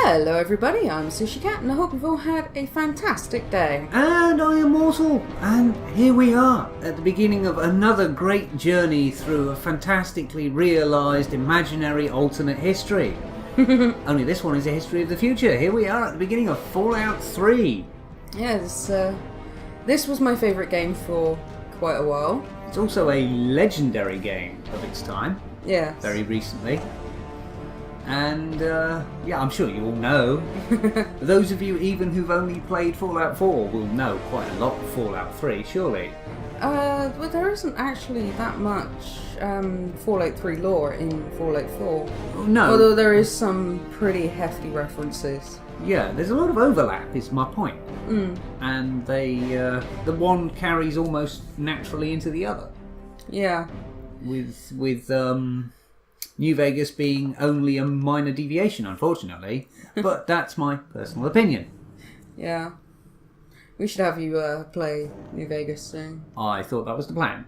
Hello everybody, I'm Sushikat and I hope you've all had a fantastic day. And I am Mortal, and here we are at the beginning of another great journey through a fantastically realised imaginary alternate history. Only this one is a history of the future. Here we are at the beginning of Fallout 3. Yes, this was my favourite game for quite a while. It's also a legendary game of its time. Yeah. Very recently. And, yeah, I'm sure you all know. Those of you even who've only played Fallout 4 will know quite a lot of Fallout 3, surely. But there isn't actually that much Fallout 3 lore in Fallout 4. No. Although there is some pretty hefty references. Yeah, there's a lot of overlap, is my point. Mm. And they, the one carries almost naturally into the other. Yeah. With New Vegas being only a minor deviation, unfortunately. But that's my personal opinion. Yeah. We should have you play New Vegas soon. I thought that was the plan.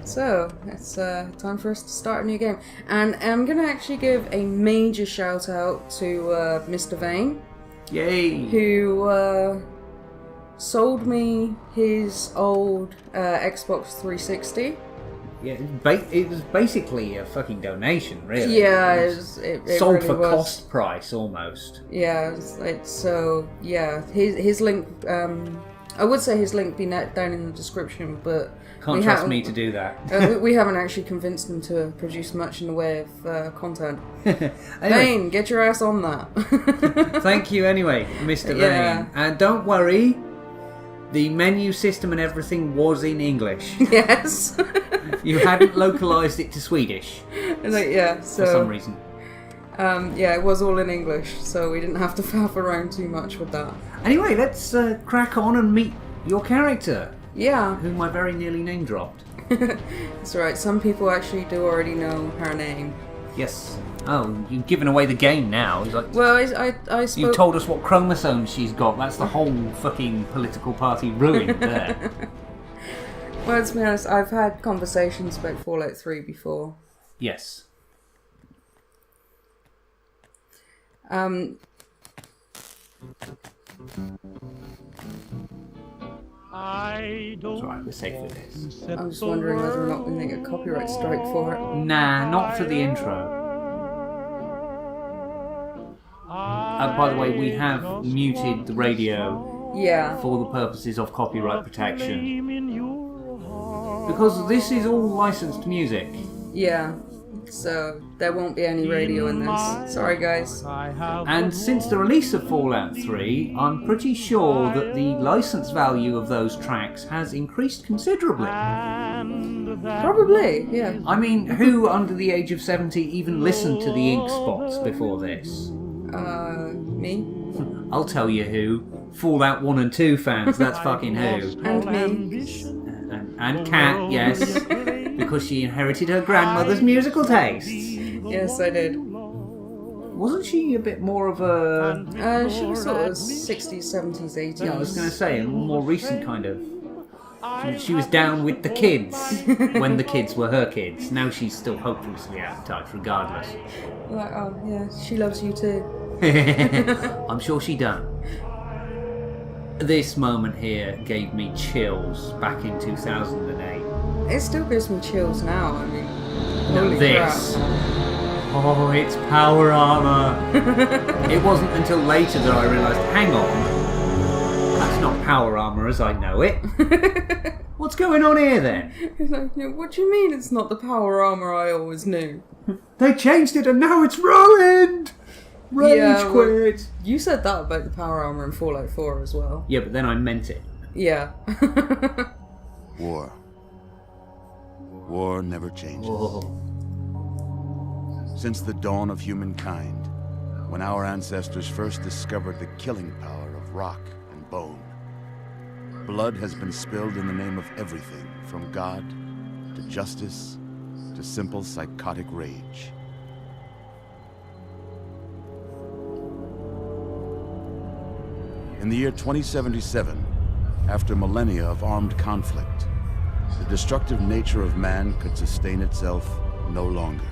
So, it's time for us to start a new game. And I'm going to actually give a major shout out to Mr. Vane. Yay! Who sold me his old Xbox 360. Yeah, it was basically a fucking donation, really. Yeah, it sold really for was. cost price, almost. Yeah, so, yeah, his link, I would say his link be down in the description, but... Can't trust me to do that. We haven't actually convinced him to produce much in the way of content. Anyway, Vane, get your ass on that. Thank you anyway, Mr. Yeah. Vane. And don't worry, the menu system and everything was in English. Yes. You hadn't localised it to Swedish. Yeah, so... For some reason. Yeah, it was all in English, so we didn't have to faff around too much with that. Anyway, let's crack on and meet your character. Yeah. Whom I very nearly name dropped. That's right, some people actually do already know her name. Yes. Oh, you've given away the game now. It's like, well, I spoke... You've told us what chromosomes she's got. That's the whole fucking political party ruined there. Well, to be honest, I've had conversations about Fallout 3 before. Yes. It's alright, we're safe with this. I was wondering whether or not we make a copyright strike for it. Nah, not for the intro. By the way, we have muted the radio. Yeah. For the purposes of copyright protection. Because this is all licensed music. Yeah. So there won't be any radio in this. Sorry, guys. And since the release of Fallout 3, I'm pretty sure that the license value of those tracks has increased considerably. Probably, yeah. I mean, who under the age of 70 even listened to the Ink Spots before this? Me. I'll tell you who. Fallout 1 and 2 fans, that's fucking who. And me. And Kat, yes. Because she inherited her grandmother's musical tastes. Yes, I did. Wasn't she a bit more of a... she was sort of 60s, 70s, 80s. Yeah, I was going to say, a more recent kind of... She was down with the kids when the kids were her kids. Now she's still hopelessly out of touch, regardless. Like, oh, yeah, she loves you too. I'm sure she done. This moment here gave me chills back in 2008. It still gives me chills now, I mean... Now this... Oh, it's power armour. It wasn't until later that I realised, hang on, that's not power armour as I know it. What's going on here then? What do you mean it's not the power armour I always knew? They changed it and now it's ruined! Rage quit! Well, you said that about the power armour in Fallout 4 as well. Yeah, but then I meant it. Yeah. War. War never changes. Whoa. Since the dawn of humankind, when our ancestors first discovered the killing power of rock and bone, blood has been spilled in the name of everything from God to justice to simple psychotic rage. In the year 2077, after millennia of armed conflict, the destructive nature of man could sustain itself no longer.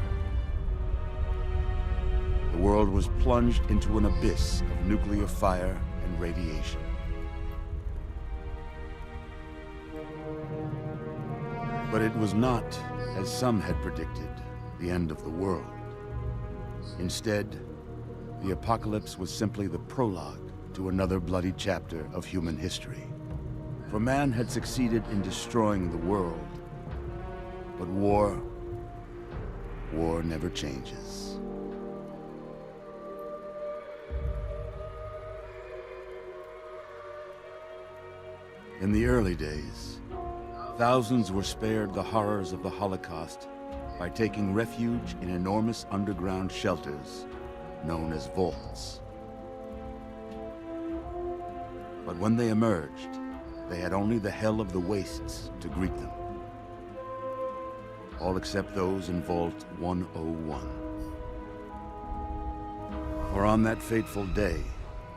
The world was plunged into an abyss of nuclear fire and radiation. But it was not, as some had predicted, the end of the world. Instead, the apocalypse was simply the prologue to another bloody chapter of human history. For man had succeeded in destroying the world. But war never changes. In the early days, thousands were spared the horrors of the Holocaust by taking refuge in enormous underground shelters known as vaults. But when they emerged, they had only the hell of the wastes to greet them. All except those in Vault 101. For on that fateful day,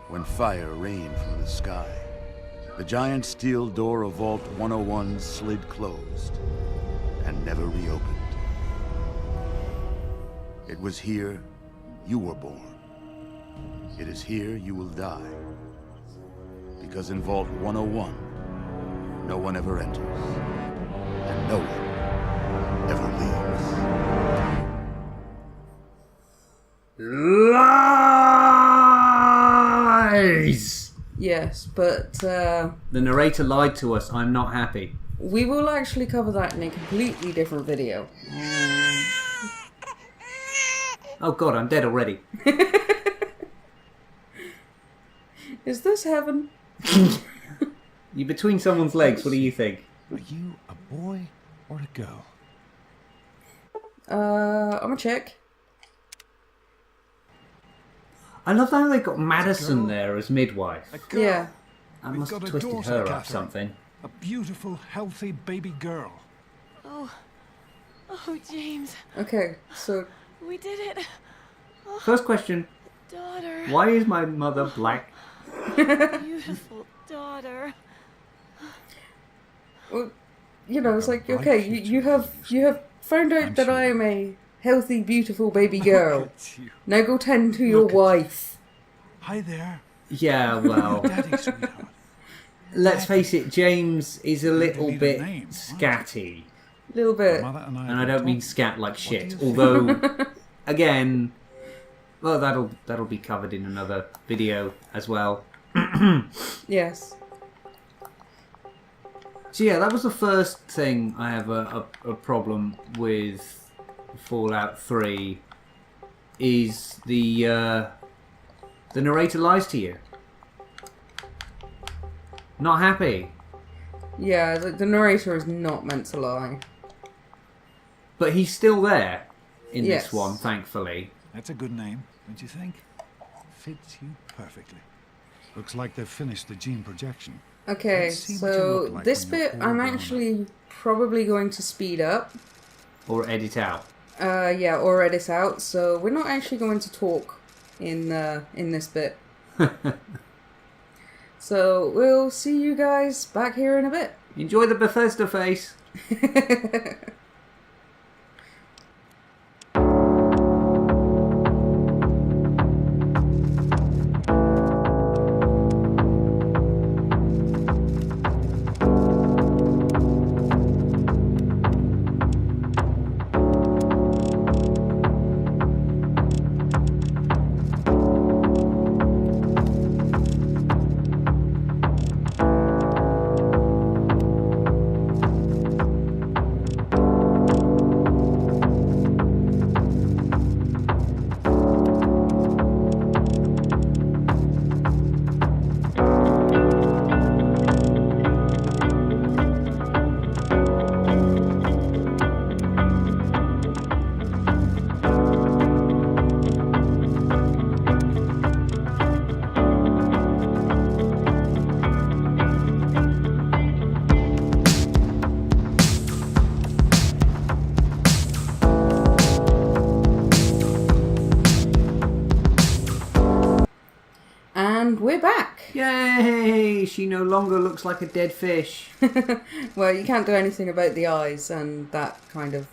when fire rained from the sky, the giant steel door of Vault 101 slid closed and never reopened. It was here you were born. It is here you will die. Because in Vault 101, no one ever enters, and no one ever leaves. Lies! Yes, but The narrator lied to us. I'm not happy. we will actually cover that in a completely different video. Oh god, I'm dead already. Is this heaven? You're between someone's legs. What do you think? Are you a boy or a girl? I'm gonna check. I love how they got Madison there as midwife. A girl. Yeah. I We've must got have a twisted daughter, her up Catherine. something. A beautiful, healthy baby girl. Oh, James, Okay, so we did it. First question, Daughter, why is my mother black? beautiful daughter. well, you know, it's like Bright okay, future. you have found out I'm that sure. I am a healthy, beautiful baby girl. Look at you. Now go tend to your Look at wife. Hi there. Yeah, well, Daddy, sweetheart. let's face it, James is a little need a bit name, huh? scatty. A little bit. Mother and I, And I don't mean talked. scat like do shit. you think? Although, again, well, that'll be covered in another video as well. Yes. So yeah, that was the first thing I have a problem with Fallout 3 is the narrator lies to you. Not happy. Yeah, the narrator is not meant to lie. But he's still there in Yes. this one, thankfully. That's a good name, don't you think? Fits you perfectly. Looks like they've finished the gene projection. Okay, Let's see what you so look like this when you're bit all I'm grown up. actually probably going to speed up. Or edit out. Yeah, or edit out. So we're not actually going to talk in this bit. So we'll see you guys back here in a bit. Enjoy the Bethesda face. And we're back. Yay! She no longer looks like a dead fish. Well, you can't do anything about the eyes and that kind of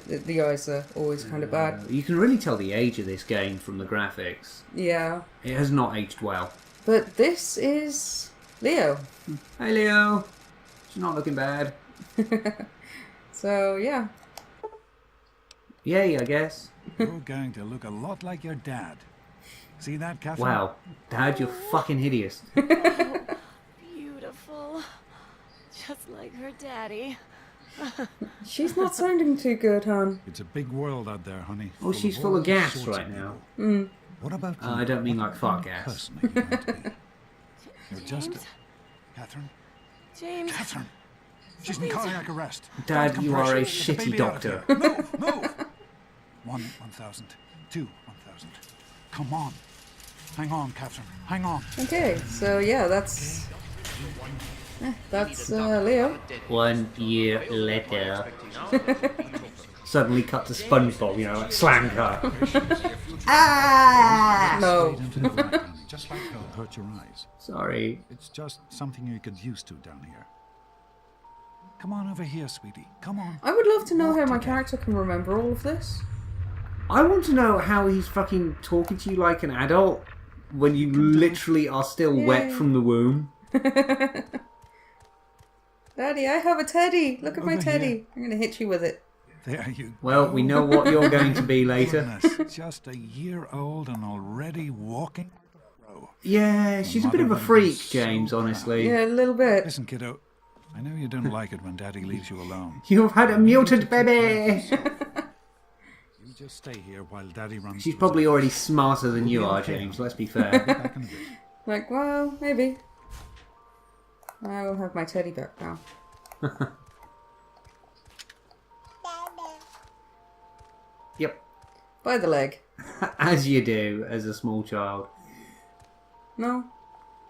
The eyes are always kind of bad. You can really tell the age of this game from the graphics. Yeah. It has not aged well. But this is Leo. Hey Leo! She's not looking bad. So, yeah. Yay, I guess. You're going to look a lot like your dad. See that, Catherine? Wow. Dad, you're fucking hideous. Beautiful. Just like her daddy. She's not sounding too good, hon. It's a big world out there, honey. Oh, she's full all of gas sorts right of now. people. What about you? I don't mean What like fart kind of gas. person are you going to be? You're just a... James? Catherine? James. Catherine! She's in cardiac arrest. Dad, Blood you are a compression. Get the shitty baby out of doctor. here. Move! Move! 1,000. 2, 1,000. Come on. Hang on, Catherine. Hang on. Okay, so yeah, that's Leo. 1 year later. Suddenly cut to SpongeBob, you know, like slam cut. No. Straight into the right, honey. Just like her. Hurt your eyes. Sorry. It's just something you get used to down here. Come on over here, sweetie. Come on. I would love to know how my character can remember all of this. I want to know how he's fucking talking to you like an adult when you literally are still wet from the womb. Daddy, I have a teddy. Look at my Over teddy. here. I'm going to hit you with it. There you Well, go. we know what you're going to be later. Goodness, just a year old and already walking. Yeah, she's a bit of a freak, James, honestly. Yeah, a little bit. Listen, kiddo. I know you don't like it when Daddy leaves you alone. You've had a mutant baby! You just stay here while Daddy runs. She's to probably his already smarter than you are, James, let's be fair. office. Back in a bit. Like, well, maybe. I will have my teddy back now. Yep. By the leg. As you do, as a small child. No?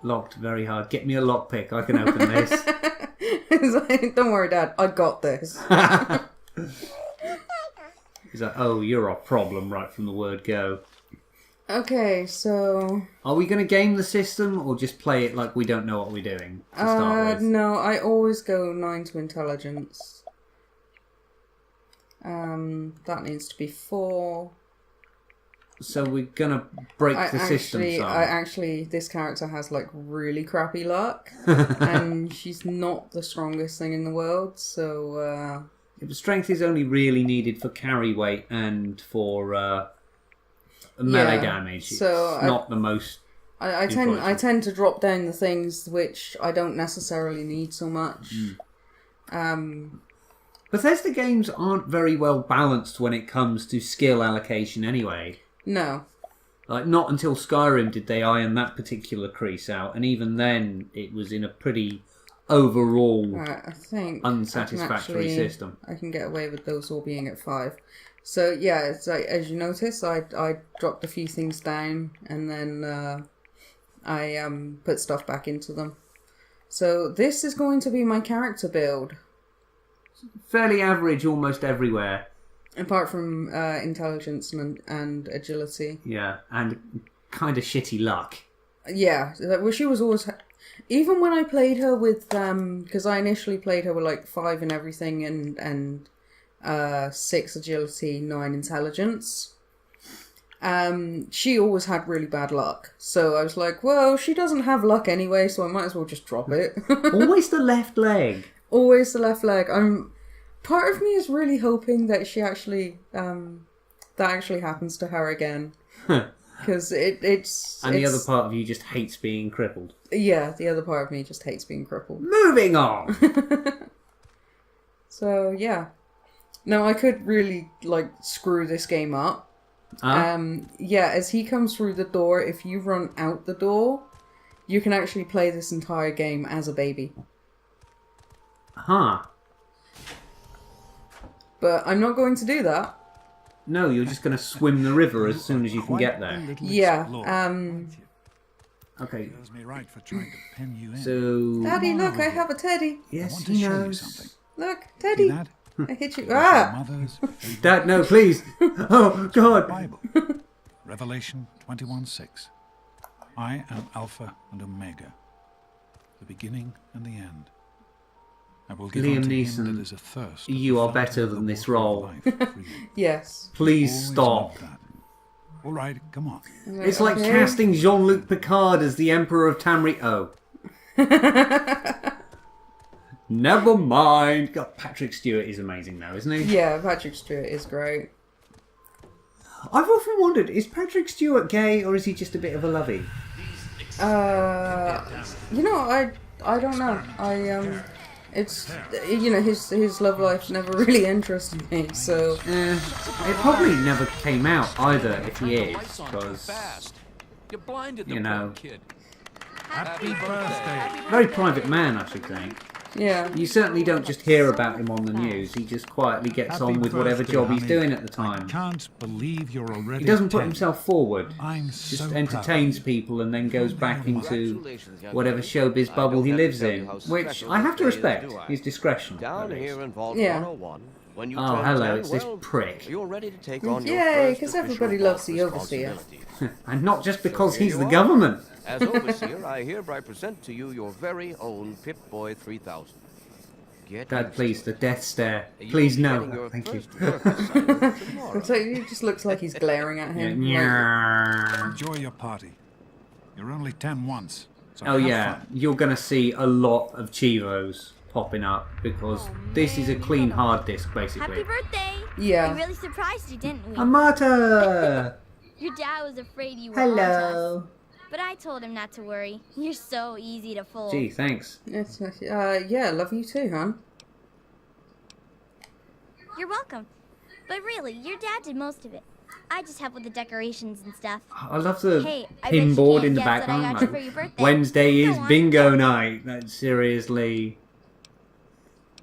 Locked very hard. Get me a lockpick, I can open this. It's like, don't worry, Dad. I got this. He's like, oh, you're a problem right from the word go. Okay, so... Are we going to game the system or just play it like we don't know what we're doing to start with? No, I always go 9 to intelligence. That needs to be 4. So we're going to break the system some. This character has like really crappy luck, and she's not the strongest thing in the world. So Yeah, but strength is only really needed for carry weight and for melee damage. It's so not the most. I tend to drop down the things which I don't necessarily need so much. Bethesda games aren't very well balanced when it comes to skill allocation anyway. No. Like, not until Skyrim did they iron that particular crease out, and even then it was in a pretty overall Right, I think unsatisfactory system. I can get away with those all being at 5. So yeah, it's like, as you notice, I dropped a few things down and then I put stuff back into them. So this is going to be my character build, Fairly average almost everywhere. apart from intelligence and agility. Yeah, and kind of shitty luck. Yeah, well, she was always. Even when I played her with, because I initially played her with like 5 and everything, and 6 agility, 9 intelligence. She always had really bad luck. So I was like, well, she doesn't have luck anyway, so I might as well just drop it. Always the left leg. Always the left leg. Part of me is really hoping that she actually, that actually happens to her again. Because it's... And the other part of you just hates being crippled. Yeah, the other part of me just hates being crippled. Moving on! So, yeah. Now, I could really, like, screw this game up. Yeah, as he comes through the door, if you run out the door, you can actually play this entire game as a baby. Huh. But I'm not going to do that. No, you're just going to swim the river as soon as you can get there. Yeah, Okay, Serves me right for trying to pin you in. so... Daddy, Come on look, over I here. have a teddy. I Yes, want to he show you knows. something. Look, See Teddy. that? I hit you. Your Ah! mother's favorite Dad, no, please! Oh, God! Bible. Revelation 21:6. I am Alpha and Omega, the beginning and the end. I will give Liam unto him Neeson, that is athirst of you the are fountain better of the than this water of role. life freely. Yes. Please Always stop. meant that. All right, come on. It's like Okay. casting Jean-Luc Picard as the Emperor of Tamriel. Oh. Never mind. God, Patrick Stewart is amazing though, isn't he? Yeah, Patrick Stewart is great. I've often wondered, is Patrick Stewart gay or is he just a bit of a lovey? You know, I don't know. It's his love life never really interested me. So It probably never came out either if he is, because Happy birthday. very private man, I should think. yeah, You certainly don't just hear about him on the news. He just quietly gets Happy on with whatever birthday, job he's honey. doing at the I time. can't believe you're already He doesn't put 10. himself forward. I'm Just so entertains proud. people and then goes back into whatever showbiz bubble he lives in, which I have to respect his discretion. Down at least. here in Vault Yeah. 101, when you Oh, turn hello, 10, it's this well, prick. you're ready to take on your Yay, first 'cause official everybody vault loves the overseer. responsibilities. And not just because Here he's you the are. government. As overseer, I hereby present to you your very own Pip-Boy 3000. Get Dad, used please, to the Death Stare. it. You'll Please be no. getting your Thank you. first work assignment tomorrow. so it just looks like he's glaring at him. Like, Yeah. Enjoy your party. You're only 10 once. So Oh have yeah, fun. you're gonna see a lot of Chivos popping up because this is a clean hard disk basically. Happy birthday! Yeah. We really surprised you, didn't we? Amata! Your dad was afraid you were onto us. Hello. But I told him not to worry. You're so easy to fool. Gee, thanks. It's, yeah, love you too, hon. You're welcome. But really, your dad did most of it. I just help with the decorations and stuff. I love the Hey, I bet you pin board can't in the guess what I background. got you Like, for your birthday. Wednesday Go is on, bingo tell me. night. That's seriously.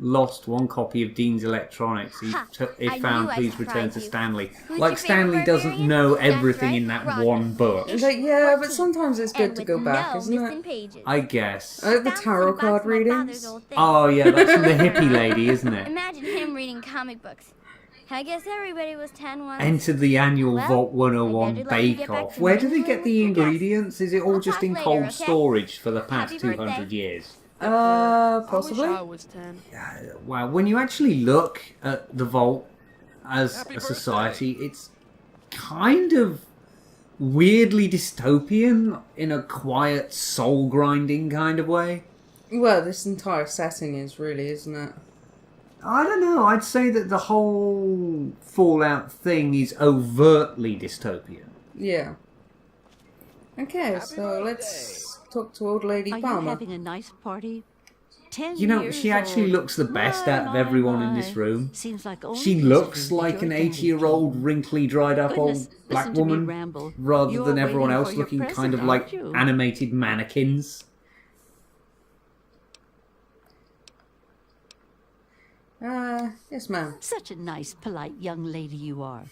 Lost one copy of Dean's Electronics. Ha, If I found, knew I'd please return surprise to you. Stanley. Who's Like your Stanley favorite doesn't barbarian? know That's everything right, in that Roger. one book. It's like, yeah, but 14. sometimes it's good And to with go back, no isn't missing it? pages. I guess. The Found some tarot bucks card in my father's readings. old thing. Oh yeah, that's from the hippie lady, isn't it? Imagine him reading comic books. I guess everybody was 10 once. Enter the annual Well, Vault I 101 better let you get Bake back Off. to Where do they mingling get with the your guests. ingredients? Is it all We'll just talk in later, cold okay? storage for the past Happy 200 birthday. years? Possibly. I was 10. Wow, when you actually look at the Vault as a society, it's kind of weirdly dystopian in a quiet, soul-grinding kind of way. Well, this entire setting is really, isn't it? I don't know, I'd say that the whole Fallout thing is overtly dystopian. Yeah. Okay, so let's talk to old lady Are you Palmer. having a nice party? 10 You know, years she actually old. looks the best My, out of everyone in this my. room. Seems like only She visitors looks like enjoy an Daddy 80-year-old, King. wrinkly, dried-up Goodness, old black listen to me woman, ramble. rather You're than everyone waiting else for your looking kind present, of like aren't you? animated mannequins. Yes, ma'am. Such a nice, polite young lady you are.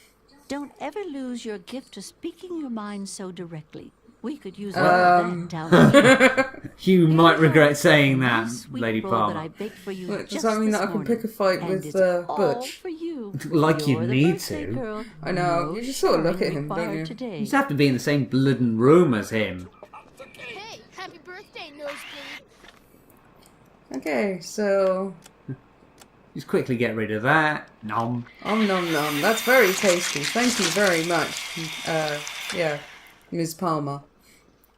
Don't ever lose your gift of speaking your mind so directly. We could use all of that down here. You might regret saying that, Nice sweet Lady roll that I Palmer. baked for you Look, does just that mean this that I can morning. pick a fight And with it's all Butch? for you. Like you You're the need birthday to. girl. I know, you just sort of look at sharing him, don't required you? Today. You just have to be in the same bloodin' room as him. Hey, happy birthday, Nosebleed. Okay, so... Just quickly get rid of that. Nom. Om nom nom. That's very tasty. Thank you very much. Yeah, Ms. Palmer.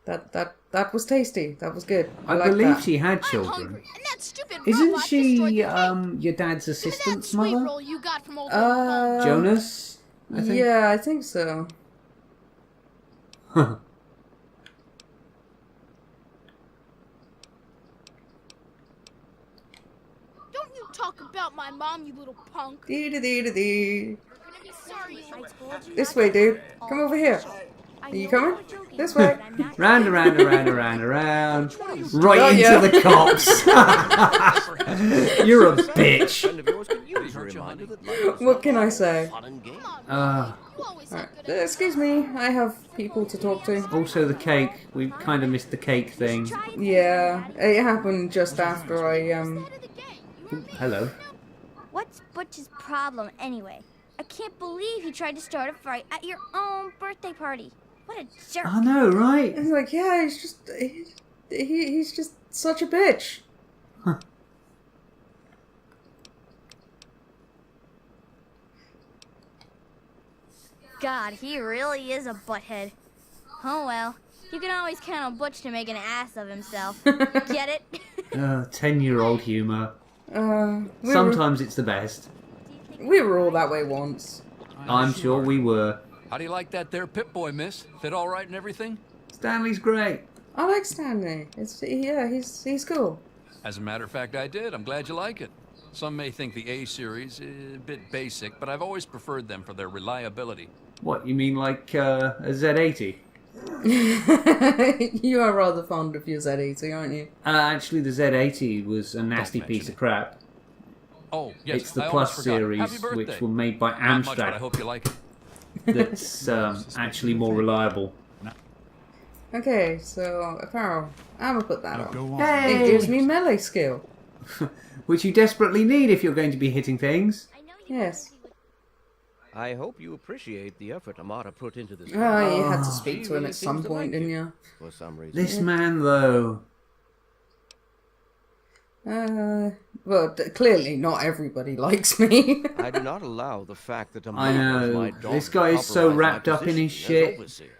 That was tasty. That was good. I like believe that. she had I'm children. hungry, and that stupid Isn't robot destroyed she the cake. your dad's Give me that assistant's sweet mother? roll you got from old Jonas? I think. Yeah, I think so. Don't you talk about my mom, you little punk. Dee dee dee dee dee. You're gonna be sorry you This way, dude. Come over here. Are you coming? This way. Round, around, around, around, around. Right Got into ya. the cops. You're a bitch. Friend of yours could use a reminder that life is What can I say? fun and games. You always have Alright. good Excuse me. I have people to talk to. Also the cake. We kind of missed the cake thing. Yeah, it happened just after I at the game. You were Hello. What's Butch's problem anyway? I can't believe he tried to start a fight at your own birthday party. What a jerk. I know, right? It's like, yeah, he's just such a bitch. God, he really is a butthead. Oh well, you can always count on Butch to make an ass of himself. Get it? 10-year-old humour. We Sometimes it's the best. we were all that way once. I'm sure we were. How do you like that there Pip-Boy, miss? Fit all right and everything? Stanley's great. I like Stanley. He's cool. As a matter of fact, I did. I'm glad you like it. Some may think the A series is a bit basic, but I've always preferred them for their reliability. What, you mean like a Z80? You are rather fond of your Z80, aren't you? Actually, the Z80 was a nasty mention piece of it. crap. Oh, yes, It's the I Plus almost forgot. series, Happy birthday. which were made by Not much, but I Amstrad, hope you like it. that's actually more reliable. Okay, so apparel. I'm gonna put that Now on. go on. Hey! It gives me melee skill. Which you desperately need if you're going to be hitting things. Yes. I hope you appreciate the effort Amata put into this. Oh, you had to speak She to him really at some seems to point, like didn't you? For some reason. This man, though. Well, clearly not everybody likes me. I do not allow the fact that I Amata was know. my daughter This guy is so compromise my wrapped up in his position as shit. overseer.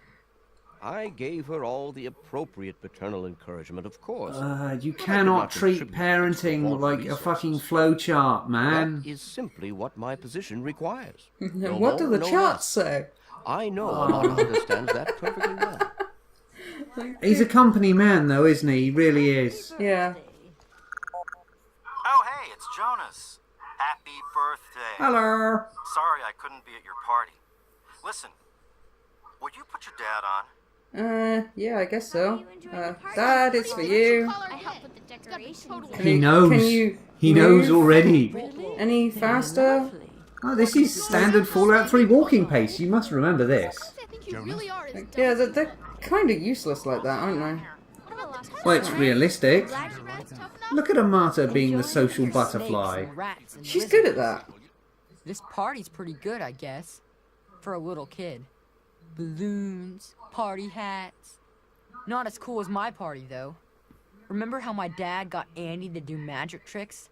I gave her all the appropriate paternal encouragement, of course. You But I cannot could not treat contribute parenting to all like a resources. fucking flowchart, man. That is simply what my position requires. No What do more, the no charts less. say? I know Amata understands that perfectly well. He's a company man, though, isn't he? He really is. Yeah. Oh, hey, it's Jonas. Happy birthday. Hello. Sorry I couldn't be at your party. Listen, would you put your dad on? Yeah, I guess so. you enjoying the party? Dad, it's for you. I helped with the decorations. Can He you- knows. Can you He move knows already. any faster? Oh, this is standard Fallout 3 walking pace. You must remember this. I think you really are. as Yeah, dumb they're kind of useless like that, aren't they? Well, it's realistic. Glad your dad's tough enough? Look at Amata being the social butterfly. She's good at that. This party's pretty good, I guess. For a little kid. Balloons, party hats. Not as cool as my party, though. Remember how my dad got Andy to do magic tricks?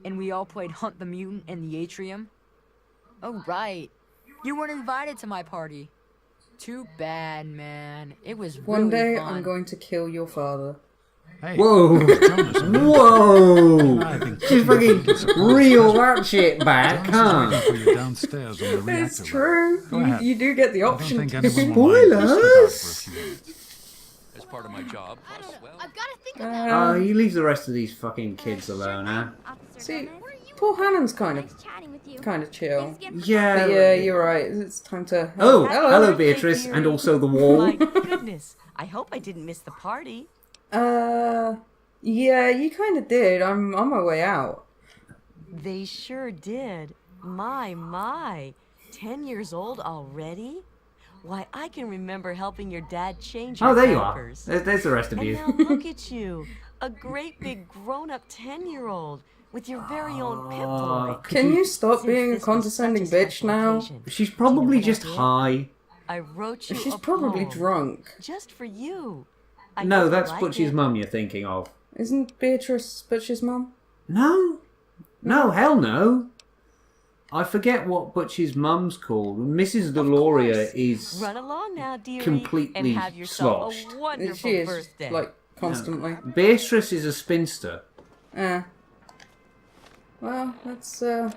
And we all played Hunt the Mutant in the atrium? Oh, right. You weren't invited to my party. Too bad, man. It was One really day fun. I'm going to kill your father. Hey, Whoa! Jonas, Whoa! I think Just fucking reel that shit back, Jonas huh? is waiting for you downstairs on the reactor. It's true. Go ahead. You do get the I don't option think to. anyone will mind if you sit down for a few minutes. As part of my job, I don't plus, know. well, I've got to think about it. You leave the rest of these fucking kids alone, huh? Officer See, Gomez? poor Hannon's kind Nice chatting with you. of chill. Things get Yeah. But yeah, you're right. It's time to. Oh, hello. hello, Beatrice, and also the wall. My goodness. I hope I didn't miss the party. Yeah, you kind of did. I'm on my way out. They sure did. My. 10 years old already? Why, I can remember helping your dad change your Oh, there you are. diapers. There's the rest of And you. now look at you. A great big grown-up 10-year-old with your very own Pip-Boy. Can you stop Since being a this was condescending such a bitch special now? occasion, She's do you know probably what I just did? high. I wrote you She's a probably poem drunk. just for you. I No, hope you that's like Butch's it. mum you're thinking of. Isn't Beatrice Butch's mum? No. No, hell no. I forget what Butch's mum's called. Mrs. Deloria course. is... Run along now, dearie, completely and have yourself sloshed. a wonderful She is, birthday. like, constantly. Beatrice is a spinster. Well, that's, Alright,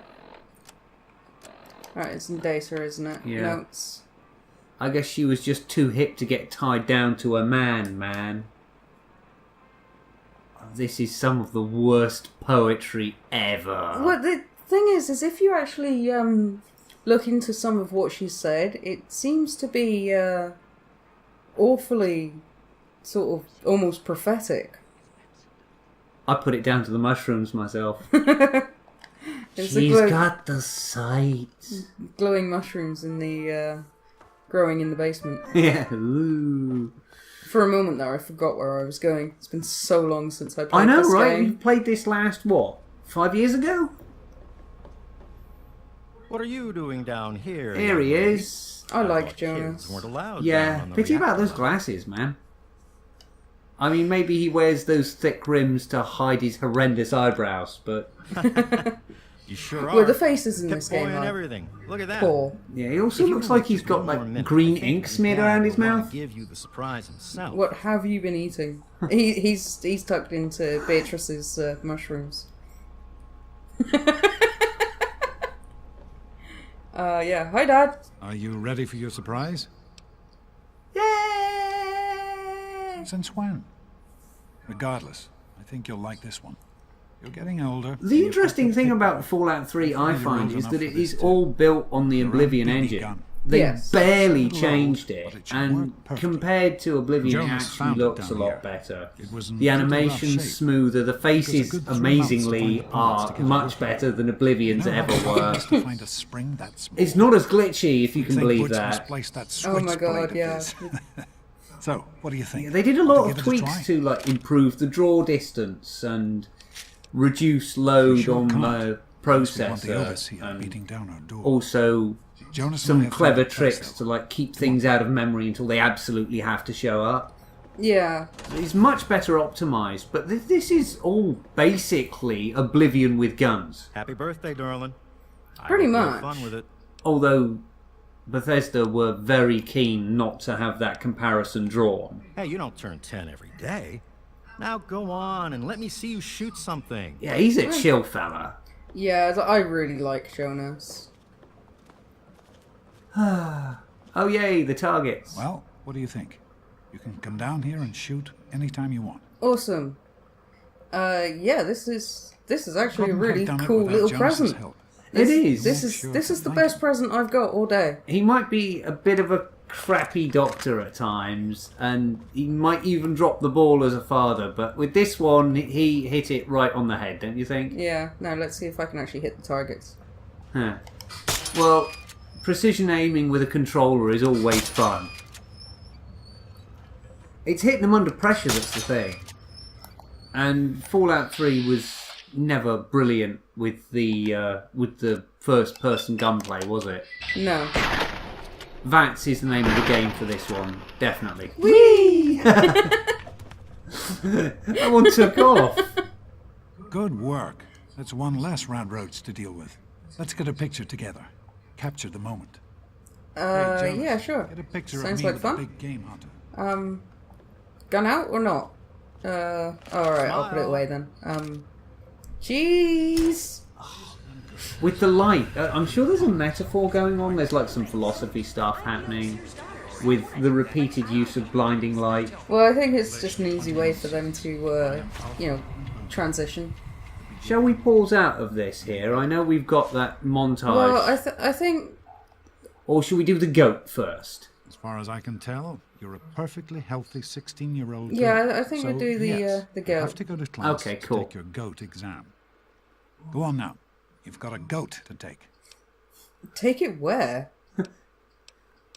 it's in data, isn't it? Yeah. Notes. I guess she was just too hip to get tied down to a man. This is some of the worst poetry ever. Well, the thing is if you actually, look into some of what she said, it seems to be, awfully, sort of, almost prophetic. I put it down to the mushrooms myself. It's She's the got the sight. glowing mushrooms in the, growing in the basement. Yeah. Ooh. For a moment there, I forgot where I was going. It's been so long since I played I know, this right? game. You played this last, what, 5 years ago? What are you doing down here? Here he young lady? is. I like thought Jonas. kids weren't allowed down Yeah, on the pity about reactor those level. glasses, man. I mean, maybe he wears those thick rims to hide his horrendous eyebrows, but... You sure Well, are. the faces in Pip this boy game and are everything. Look at that. poor. Yeah, he also If you looks were like he's got one more like minute, green I think ink your smeared dad around would his wanna mouth. give you the surprise himself. What have you been eating? He's tucked into Beatrice's mushrooms. Yeah. Hi, Dad. Are you ready for your surprise? Yay! Since when? Regardless, I think you'll like this one. You're getting older. The interesting thing about Fallout 3, I find, is that it is all built on the Oblivion engine. They barely changed it, and compared to Oblivion, it actually looks a lot better. The animation's smoother, the faces, amazingly, are much better than Oblivion's ever were. It's not as glitchy, if you can believe that. Oh my god, yeah. So, what do you think? Yeah, they did a lot of tweaks to like improve the draw distance and reduce load on the processor, and also some clever tricks to like keep things out of memory until they absolutely have to show up. Yeah. It's much better optimized, but this is all basically Oblivion with guns. Happy birthday, darling. Pretty much. Have fun with it. Although Bethesda were very keen not to have that comparison drawn. Hey, you don't turn 10 every day. Now go on and let me see you shoot something. Yeah, he's a chill fella. Yeah, I really like Jonas. Oh yay, the targets. Well, what do you think? You can come down here and shoot anytime you want. Awesome. Yeah, this is actually a really cool little present. It is. This is the best present I've got all day. He might be a bit of a crappy doctor at times, and he might even drop the ball as a father, but with this one, he hit it right on the head, don't you think? Yeah, now let's see if I can actually hit the targets. Huh. Well, precision aiming with a controller is always fun. It's hitting them under pressure, that's the thing. And Fallout 3 was never brilliant with the first-person gunplay, was it? No. VATS is the name of the game for this one, definitely. Whee! That one took off. Good work. That's one less round roads to deal with. Let's get a picture together. Capture the moment. Hey, Jonas, yeah, sure. Get a picture Sounds of me like with fun. a big game hunter. Gun out or not? Alright, I'll put it away then. Jeez! With the light, I'm sure there's a metaphor going on. There's like some philosophy stuff happening with the repeated use of blinding light. Well, I think it's just an easy way for them to, transition. Shall we pause out of this here? I know we've got that montage. Well, I think... Or should we do the goat first? As far as I can tell, you're a perfectly healthy 16-year-old girl. Yeah, I think we'll do the You goat. have to go to class Okay, to cool. take your goat exam. Go on now. You've got a goat to take. Take it where?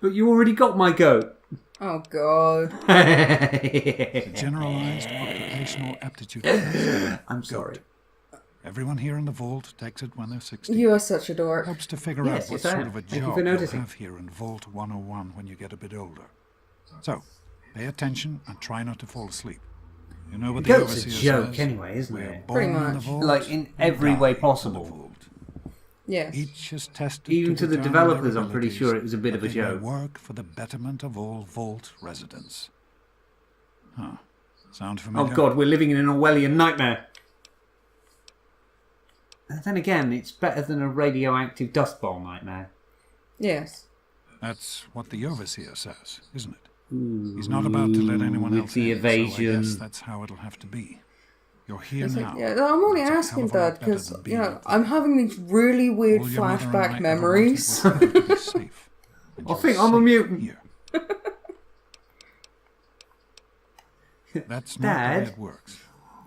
But you already got my goat. Oh, God. It's a generalized occupational aptitude test. I'm sorry. Everyone here in the vault takes it when they're 16. You are such a dork. Helps to figure Yes, out what yes, I sort am. of a Thank you job for you'll noticing. have here in Vault 101 when you get a bit older. So, pay attention and try not to fall asleep. You know what the Goat's a overseer joke says? anyway, isn't We're it? born Pretty in the much. vault, Like in we every die way in the possible. vault. Yes. Each is tested Even to the determine developers, their I'm pretty abilities, sure it was a bit of a that they may joke. work for the betterment of all vault residents. Huh. Sound Oh familiar? God, we're living in an Orwellian nightmare. And then again, it's better than a radioactive dust bowl nightmare. Yes. That's what the overseer says, isn't it? He's not about to let anyone with else the in, evasion. so I guess that's how it'll have to be. You're here It's now. like, yeah, I'm only It's a asking, hell of a lot Dad, better because, than being I'm having these really weird All your mother and I flashback ever memories. wanted was for her to be safe. And I you're think I'm a safe mutant. here. That's not the way Dad, it works.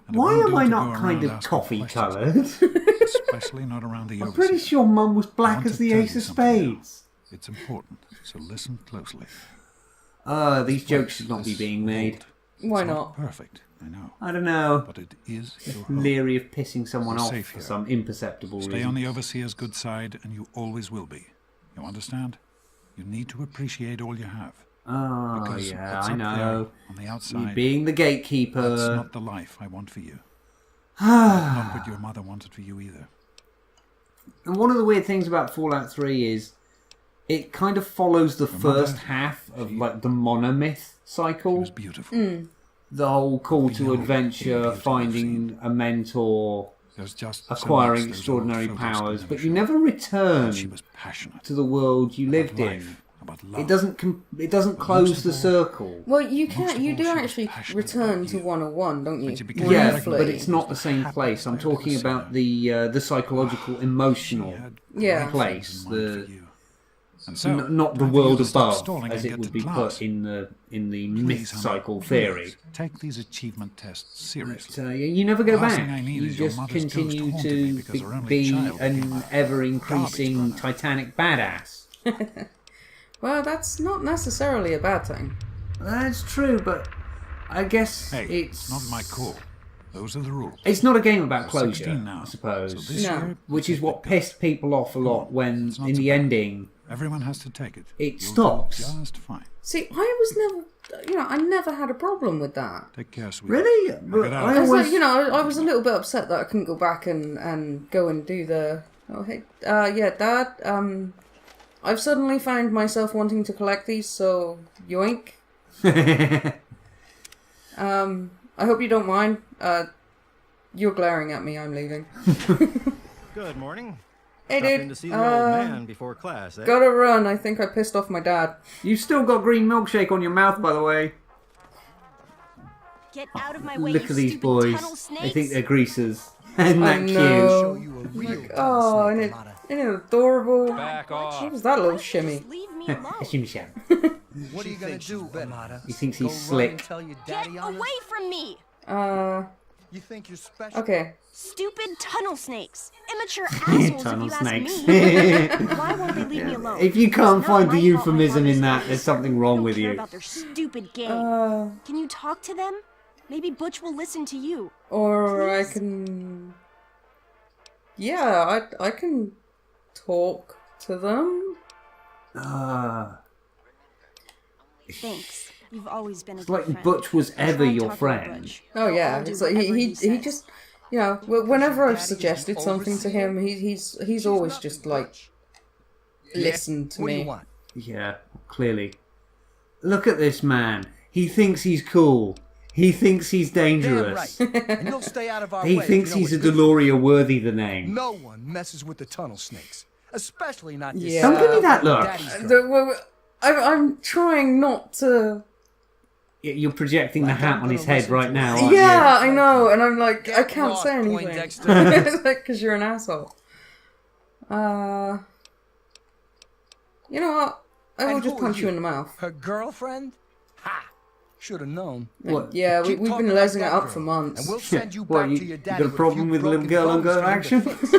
And it why won't am do I to not go kind around of asking coffee questions, coloured? especially not around the I'm overseer. pretty sure Mum was I black want as to the tell ace you of something now. spades. It's important, so listen closely. These jokes should not be This being made. vault, Why it's not? Perfect, I know. I don't know. But it is your home. Leery of pissing someone You're off safe for here. some imperceptible Stay reason. on the overseer's good side, and you always will be. You understand? You need to appreciate all you have. Oh, Because yeah, what's I up know. there on the You outside, being the that's gatekeeper. not the life I want for you. Not what your mother wanted for you either. And one of the weird things about Fallout 3 is it kind of follows the first half of like the Monomyth cycle. She was beautiful. The whole call to adventure, finding a mentor, acquiring extraordinary powers, but you never return to the world you lived in. It doesn't close the circle. Well, you do actually return to 101, don't you? Yeah, but it's not the same place. I'm talking about the psychological, emotional place. Not the world above, as it would be put in the myth cycle theory. Take these achievement tests seriously. So you never go back. You just continue to be an ever-increasing Titanic badass. Well, that's not necessarily a bad thing. That's true, but I guess it's not my call. Those are the rules. It's not a game about closure, now, I suppose. So year, which is what pissed people off a lot when, in the ending, everyone has to take it. It stops. Just fine. See, I was never, I never had a problem with that. Take care, sweetheart. Really? I was a little bit upset that I couldn't go back and go and do the. Oh hey, Dad. I've suddenly found myself wanting to collect these, so yoink. I hope you don't mind. You're glaring at me. I'm leaving. Good morning. Hey, Stopping dude. To see the old man before class, eh? Gotta run. I think I pissed off my dad. You've still got green milkshake on your mouth, by the way. Get out of my way, Look you at these stupid boys. tunnel snakes. They think they're greasers. Isn't that cute? Like, oh, and it adorable. Back off. What was that little shimmy? Leave me alone. Shimmy sham. What are you gonna do, Amada? He thinks he's slick. Get away from me! You think you're special? Okay. Stupid tunnel snakes. Immature assholes, Tunnel if you snakes. ask me. Why won't they leave me alone? If you can't It's find not the my fault my euphemism in father's that, snakes. there's something wrong Don't with care you. about their stupid game. Can you talk to them? Maybe Butch will listen to you. Or Please? I can. Yeah, I can talk to them. Thanks. You've always been a It's good like friend. Butch was ever Try your talking to friend. Butch. Oh yeah, I'll do it's like whatever he says. just, whenever I've suggested something to him, he's always just like listened to What do me. you want? Yeah, clearly. Look at this man. He thinks he's cool. He thinks he's dangerous. Damn right. And you'll stay out of our He way. thinks if you know he's a what's good. Deloria worthy the name. No one messes with the tunnel snakes, especially not this. Yeah. Don't give me that look. Daddy's girl. I'm trying not to. You're projecting the hat on his head right now, aren't Yeah, I know, and I'm like, I Get can't lost, say anything. Poindexter. It's like, because you're an asshole. You know what? I will And just who punch are you in the mouth. Her girlfriend? Ha! Should have known. What? Yeah, Keep we've talking been like lesing it that up girl, for months. And we'll send you What, back to your you daddy got a problem with with little broken girl on bones girl for your action? face.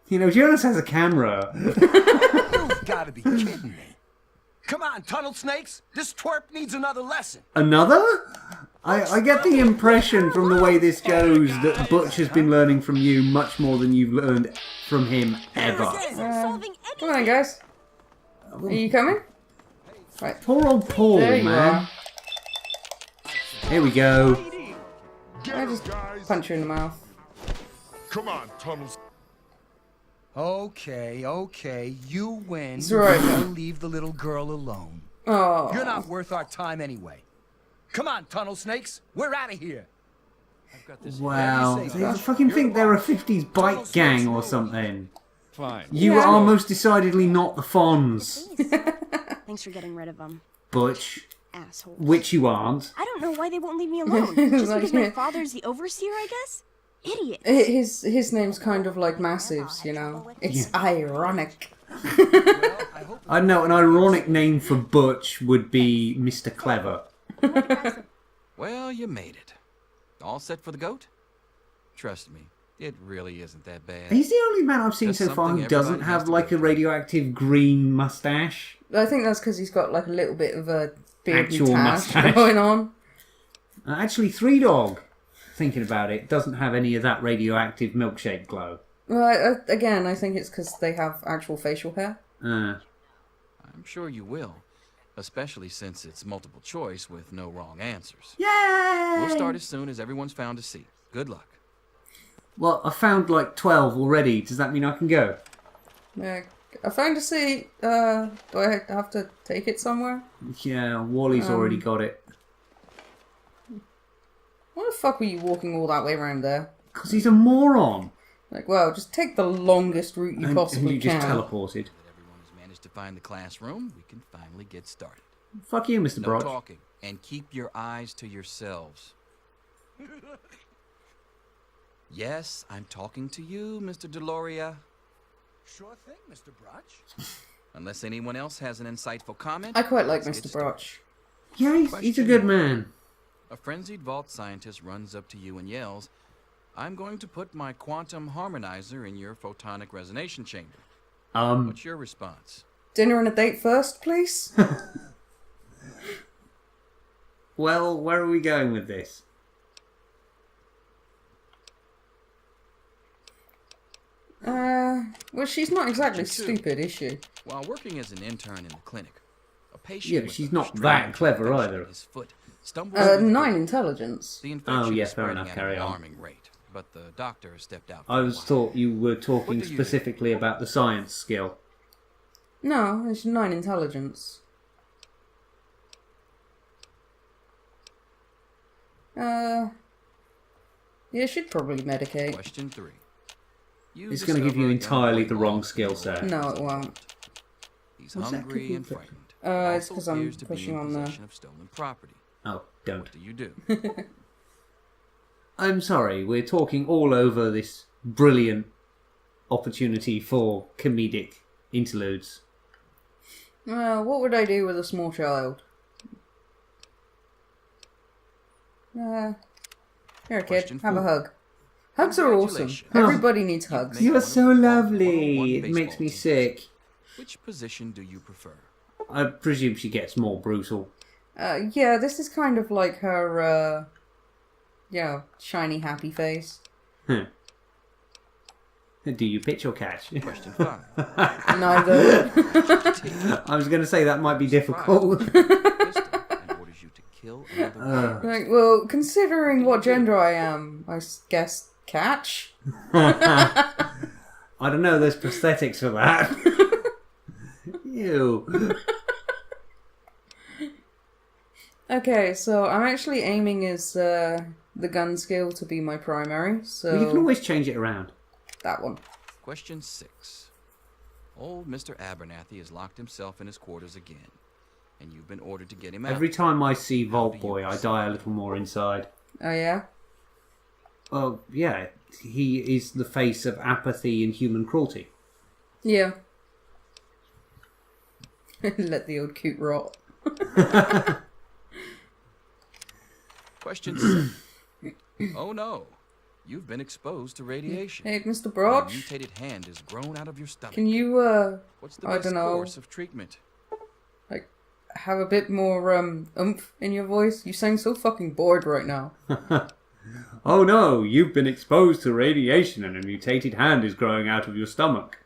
You know, Jonas has a camera. You've got to be kidding me. Come on, tunnel snakes. This twerp needs another lesson. Another? I get the impression from the way this goes that Butch has been learning from you much more than you've learned from him ever. Solving Come on, guys. Are you coming? Right. Poor old Paul, There you man. Here we go. I just punch you in the mouth. Come on, tunnels. Okay, you win. It's all right, You man. leave the little girl alone. Oh. You're not worth our time anyway. Come on, tunnel snakes. We're out of here. Wow. Whatever you say, They Josh. fucking think they're a 50s bike gang or something. Fine. You Yeah. are most decidedly not the Fonz, Thanks for getting rid of them. Butch. Assholes. Which you aren't. I don't know why they won't leave me alone. Just Like, because my yeah. father's the overseer, I guess? Idiot. His name's kind of like Massives, you know? It's ironic. I know, an ironic name for Butch would be Mr. Clever. Well, you made it. All set for the goat? Trust me, it really isn't that bad. He's the only man I've seen Just so far who something doesn't everybody has have to like go a through. radioactive green mustache. I think that's because he's got like a little bit of a beard Actual and tash mustache. going on. Actually, Three Dog, thinking about it, doesn't have any of that radioactive milkshake glow. Well, again, I think it's because they have actual facial hair. I'm sure you will. Especially since it's multiple choice with no wrong answers. Yay! We'll start as soon as everyone's found a seat. Good luck. Well, I found like 12 already. Does that mean I can go? Yeah, I found a seat. Do I have to take it somewhere? Yeah, Wally's already got it. Why the fuck were you walking all that way around there? Because he's a moron. Like, well, just take the longest route you possibly and you can. just teleported. That everyone has managed to find the classroom, we can finally get started. Fuck you, Mr. No Brock. talking, and keep your eyes to yourselves. Yes, I'm talking to you, Mr. Deloria. Sure thing, Mr. Broch. Unless anyone else has an insightful comment. I quite like let's get Mr. Broch. Yeah, he's a good man. A frenzied vault scientist runs up to you and yells, "I'm going to put my quantum harmonizer in your photonic resonation chamber." What's your response? Dinner and a date first, please? Well, where are we going with this? Well, she's not exactly stupid, is she? While working as an intern in the clinic, a patient Yeah, but she's not that clever either. his foot stumbles 9 intelligence. The infection Oh, yeah, is fair spreading enough, at carry an on. alarming rate, but the doctor stepped out. I thought you were talking What do you specifically about the science skill. No, it's 9 intelligence. Yeah, she'd probably medicate. Question 3. It's going to give you entirely the wrong skill set. No, it won't. He's What's that hungry cooking and for? frightened. It's Also because I'm appears to be pushing in on the... possession of stolen property. Oh, don't. What do you do? I'm sorry, we're talking all over this brilliant opportunity for comedic interludes. Well, what would I do with a small child? Here, kid, Question have a 4. hug. Hugs are awesome. Congratulations. Everybody needs hugs. You're so lovely. 101 It makes baseball me teams. sick. Which position do you prefer? I presume she gets more brutal. Yeah, this is kind of like her, shiny happy face. Huh. Do you pitch or catch? Question 5. Neither. I was going to say that might be difficult. Orders you to kill another Like, well, considering what gender I am, I guess catch? I don't know, there's prosthetics for that. Ew. Okay, so I'm actually aiming as the gun skill to be my primary, so... Well, you can always change it around. That one. Question 6. Old Mr. Abernathy has locked himself in his quarters again, and you've been ordered to get him out. Every time I see Vault Boy, I die a little more inside. Oh, yeah? Well, yeah, he is the face of apathy and human cruelty. Yeah. Let the old coot rot. Question 7. Oh no, you've been exposed to radiation. Hey, Mr. Your Broch, mutated hand has grown out of your stomach. can you, What's the I best don't know, course of treatment? like, have a bit more, oomph in your voice? You sound so fucking bored right now. Oh no, you've been exposed to radiation and a mutated hand is growing out of your stomach.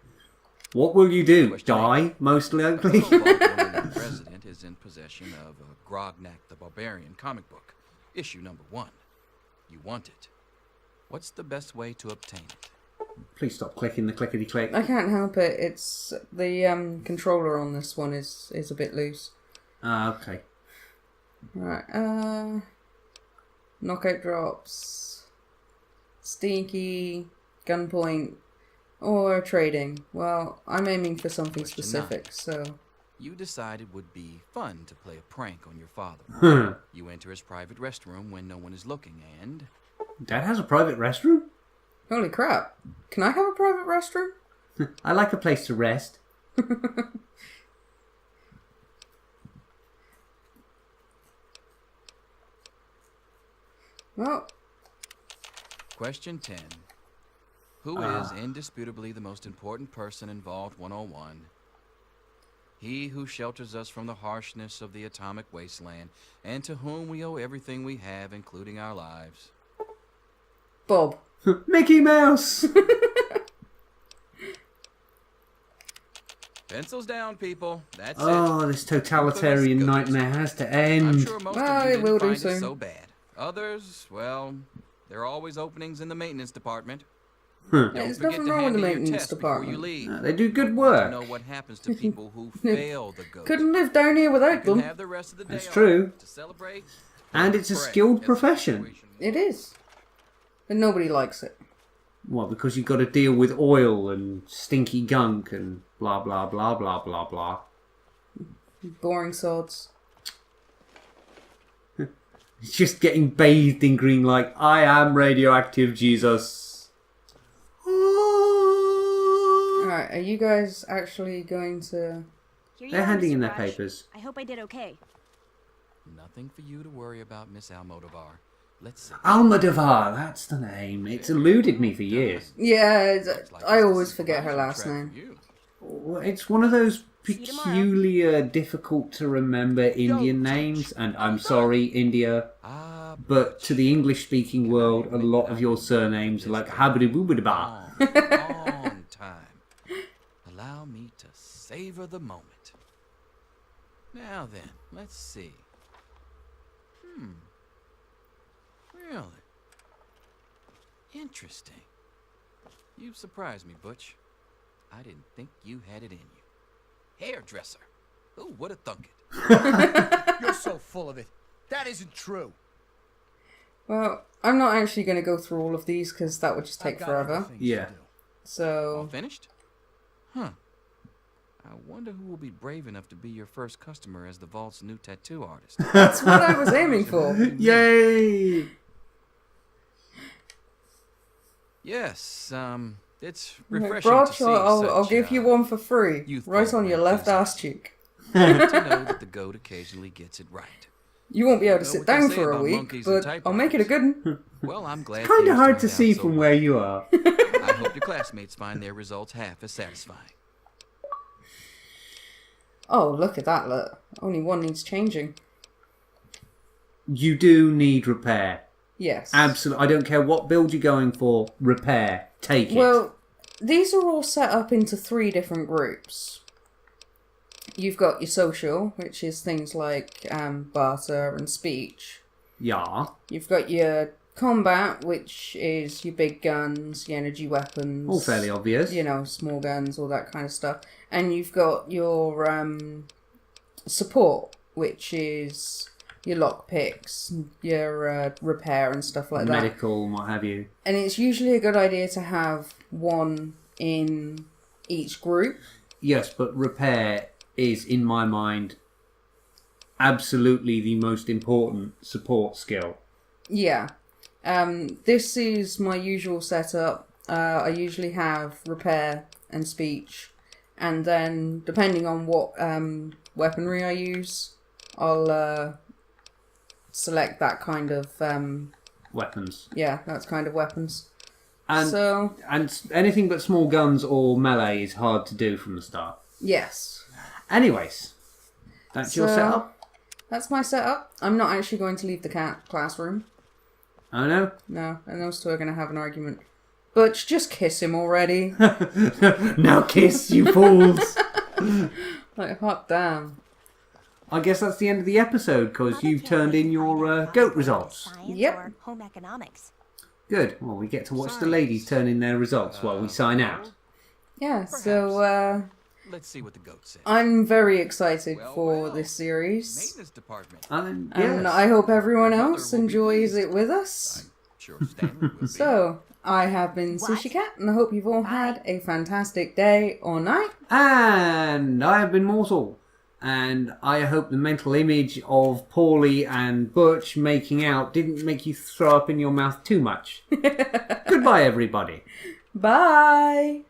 What will you do? Die, most likely? The president is in possession of Grognak the Barbarian comic book, issue number 1. You want it. What's the best way to obtain it? Please stop clicking the clickety-click. I can't help it, it's, the, controller on this one is a bit loose. Okay. Right, knockout drops, stinky, gunpoint, or trading. Well, I'm aiming for something Question specific, 9. so... You decide it would be fun to play a prank on your father. Huh. You enter his private restroom when no one is looking and... Dad has a private restroom? Holy crap. Can I have a private restroom? I like a place to rest. Well... Question 10. Who is indisputably the most important person in Vault 101? He who shelters us from the harshness of the atomic wasteland, and to whom we owe everything we have, including our lives. Bob. Mickey Mouse! Pencils down, people. That's it. Oh, this totalitarian nightmare has to end. I'm sure most Well, of you it will didn't do find it soon. so bad. Others, well, there are always openings in the maintenance department. There's forget nothing to wrong with the hand in your maintenance test before you department. leave. They do good To work. know what happens to people who fail the goat. Couldn't live down here without You them. can have the rest of the day That's off true. to celebrate. And it's a Pray skilled as the profession. situation It is. But nobody likes it. What, because you've got to deal with oil and stinky gunk and blah, blah, blah, blah, blah, blah. Boring sods. It's just getting bathed in green like, I am radioactive Jesus. Alright, are you guys actually going to... Here you They're are, handing Mr. in their Raj. papers. I hope I did okay. Nothing for you to worry about, Miss Almodovar. Let's see. Almodovar, that's the name. It's eluded me for years. Yeah, I always forget her last name. It's one of those peculiar, difficult to remember Indian names, and I'm sorry, India, but to the English-speaking world, a lot of your surnames are like habidi-boobidi-ba. Long time. Allow me to savor the moment. Now then, let's see. Really? Interesting. You've surprised me, Butch. I didn't think you had it in you. Hairdresser. Who would have thunk it? You're so full of it. That isn't true. Well, I'm not actually going to go through all of these because that would just take forever. Yeah. So... All finished? Huh. I wonder who will be brave enough to be your first customer as the Vault's new tattoo artist. That's what I was aiming for. Yay! Yes, it's refreshing to Broch, see I'll such, give you one for free. youthful Right on your left ass cheek. Good to know that the goat occasionally gets it right. You won't be able to Know sit what they down say for a about week, monkeys and but I'll make it a good one. Well, I'm glad. Kind of yours hard turned to out see so from well. where you are. I hope your classmates find their results half as satisfying. Oh, look at that, look. Only one needs changing. You do need repair. Yes. Absolutely. I don't care what build you're going for. Repair. Take it. Well, these are all set up into 3 different groups. You've got your social, which is things like barter and speech. Yeah. You've got your combat, which is your big guns, your energy weapons. All fairly obvious. You know, small guns, all that kind of stuff. And you've got your support, which is your lockpicks, your repair and stuff like that. Medical and what have you. And it's usually a good idea to have one in each group. Yes, but repair is, in my mind, absolutely the most important support skill. Yeah. This is my usual setup. I usually have repair and speech. And then, depending on what weaponry I use, I'll select that kind of... weapons. Yeah, that's kind of weapons. And anything but small guns or melee is hard to do from the start. Yes. Anyways, that's your setup? That's my setup. I'm not actually going to leave the classroom. Oh no? No, and those two are going to have an argument. Butch, just kiss him already. Now kiss, you fools! Like, hot damn. I guess that's the end of the episode, because you've turned in your goat results. Yep. Or home economics. Good. Well, we get to watch the ladies turn in their results while we sign out. Yeah, so, Let's see what the goat says. I'm very excited for this series. Maintenance department. And yes. I hope everyone else enjoys it with us. Sure, Stanley will be. So, I have been Sushikat, and I hope you've all had a fantastic day or night. And I have been Mortal. And I hope the mental image of Paulie and Butch making out didn't make you throw up in your mouth too much. Goodbye, everybody. Bye!